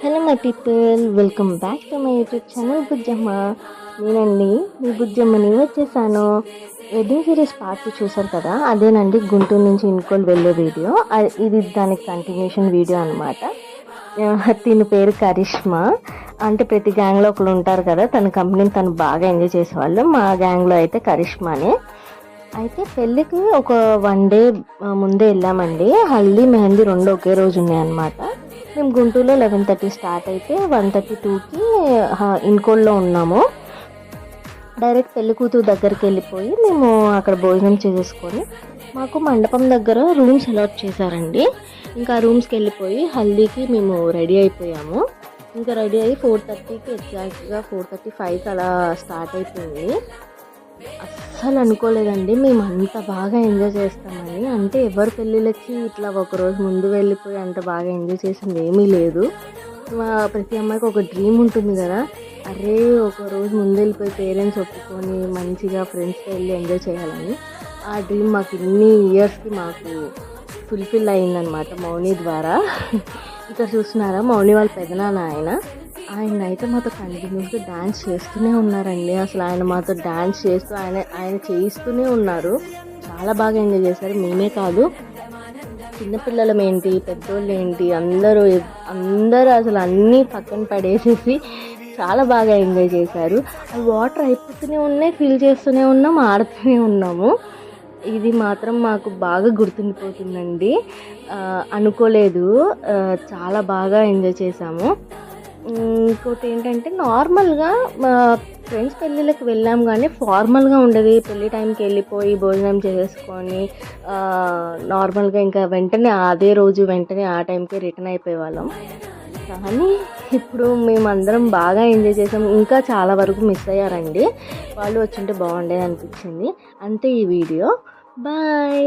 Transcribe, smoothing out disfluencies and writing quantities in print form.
Hello my people, welcome back to my YouTube channel Bujjamma. నేనండి మీ బుజ్జమ్మని వచ్చేసాను. Wedding series part చూసారు కదా, అదేనండి గుంటూరు నుంచి ఇన్కోల్ వెళ్ళే వీడియో. ఇది దానికి కంటిన్యూషన్ వీడియో అనమాట. తిని పేరు కరిష్మా. అంటే ప్రతి గ్యాంగ్లో ఒకరు ఉంటారు కదా, తన కంపెనీని తను బాగా ఎంజాయ్ చేసేవాళ్ళు. మా గ్యాంగ్లో అయితే కరిష్మానే. అయితే పెళ్ళికి ఒక 1 డే ముందే వెళ్ళామండి. హల్దీ మెహందీ 2 ఒకే రోజు ఉన్నాయి అన్నమాట. మేము గుంటూరులో 11:30 స్టార్ట్ అయితే 1:32కి ఇన్కోల్లో ఉన్నాము. డైరెక్ట్ పెళ్లి కూతురు దగ్గరికి వెళ్ళిపోయి మేము అక్కడ భోజనం చేసేసుకొని, మాకు మండపం దగ్గర రూమ్స్ అలాట్ చేశారండి. ఇంకా రూమ్స్కి వెళ్ళిపోయి హల్దీకి మేము రెడీ అయిపోయాము. ఇంకా రెడీ అయ్యి 4:30కి ఎగ్జాక్ట్గా 4:35కి అలా స్టార్ట్ అయిపోయింది. అస్సలు అనుకోలేదండి మేము అంత బాగా ఎంజాయ్ చేస్తామని. అంటే ఎవరి పెళ్ళిళ్ళకి ఇట్లా ఒకరోజు ముందు వెళ్ళిపోయి అంత బాగా ఎంజాయ్ చేసింది ఏమీ లేదు. ప్రతి అమ్మాయికి ఒక డ్రీమ్ ఉంటుంది కదా, అరే ఒక రోజు ముందు వెళ్ళిపోయి పేరెంట్స్ ఒప్పుకొని మంచిగా ఫ్రెండ్స్తో వెళ్ళి ఎంజాయ్ చేయాలని. ఆ డ్రీమ్ మాకు ఇన్ని ఇయర్స్కి మాకు ఫుల్ఫిల్ అయిందనమాట మౌని ద్వారా. ఇక్కడ చూస్తున్నారా, మౌని వాళ్ళ పెదనాన్న ఆయన అయితే మాతో కంటిన్యూస్గా డ్యాన్స్ చేస్తూనే ఉన్నారండి. అసలు ఆయన మాతో డ్యాన్స్ చేస్తూ ఆయన చేయిస్తూనే ఉన్నారు. చాలా బాగా ఎంజాయ్ చేశారు. మేమే కాదు, చిన్నపిల్లలం ఏంటి, పెద్దోళ్ళు ఏంటి, అందరూ అసలు అన్నీ పక్కన పడేసేసి చాలా బాగా ఎంజాయ్ చేశారు. ఆ వాటర్ అయిపోతూనే ఉన్నాయి, ఫీల్ చేస్తూనే ఉన్నాం, ఆడుతూనే ఉన్నాము. ఇది మాత్రం మాకు బాగా గుర్తుండిపోతుందండి. అనుకోలేదు, చాలా బాగా ఎంజాయ్ చేశాము. ఇంకోటి ఏంటంటే, నార్మల్గా ఫ్రెండ్స్ పెళ్ళిళ్ళకి వెళ్ళాం కానీ ఫార్మల్గా ఉండేది. పెళ్ళి టైంకి వెళ్ళిపోయి భోజనం చేసుకొని నార్మల్గా ఇంకా వెంటనే అదే రోజు వెంటనే ఆ టైంకి రిటర్న్ అయిపోయేవాళ్ళం. కానీ ఇప్పుడు మేమందరం బాగా ఎంజాయ్ చేసాం. ఇంకా చాలా వరకు మిస్ అయ్యారండి. వాళ్ళు వచ్చుంటే బాగుండేది అనిపించింది. అంతే ఈ వీడియో. బాయ్.